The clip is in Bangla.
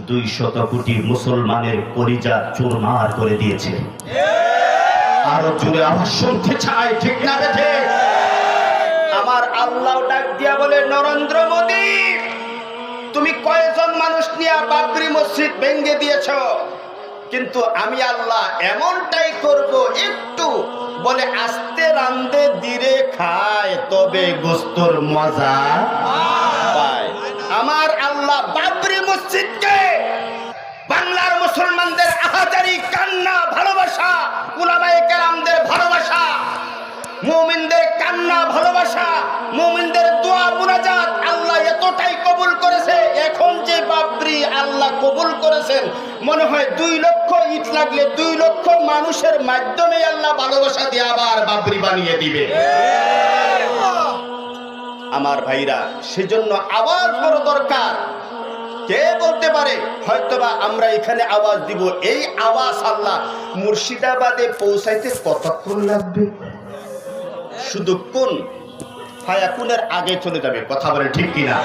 200 কোটি মুসলমানের কলিজা চুরমার করে দিয়েছে। আরো জোরে আওয়াজ শুনতে চাই, ঠিক না বেঠে? আমার আল্লাহ ডাক দিয়া বলে, নরেন্দ্র মোদী, তুমি কয়জন মানুষ নিয়ে বাবরি মসজিদ ভেঙে দিয়েছ, কিন্তু আমি আল্লাহ এমনটাই করব, একটু বলে আস্তে রান্দে ধীরে খায়, তবে গোস্তর মজা পায়। আমার আল্লাহ বাবরি মসজিদকে বাংলার মুসলমানদের আহাজারি কান্না ভালোবাসা, উলামায়ে কেরামদের ভালোবাসা, মুমিনদের কান্না ভালোবাসা, মুমিনদের দোয়া মুনাজাত আল্লাহ এতটাই কবুল করেছে। এখন যে বাবরি আল্লাহ কবুল করেছেন, মনে হয় 2 লক্ষ ইট লাগলে 2 লক্ষ মানুষের মাধ্যমে আল্লাহ ভালোবাসা দিয়ে আবার বাবরি বানিয়ে দিবে। আমার ভাইরা, সেজন্য আওয়াজ বড় দরকার। কে বলতে পারে হয়তোবা আমরা এখানে আওয়াজ দিব, এই আওয়াজ আল্লাহ মুর্শিদাবাদে পৌঁছাইতে কতক্ষণ লাগবে? শুধু কোন ফায়াকুনের আগে চলে যাবে। কথা বলে ঠিক কিনা?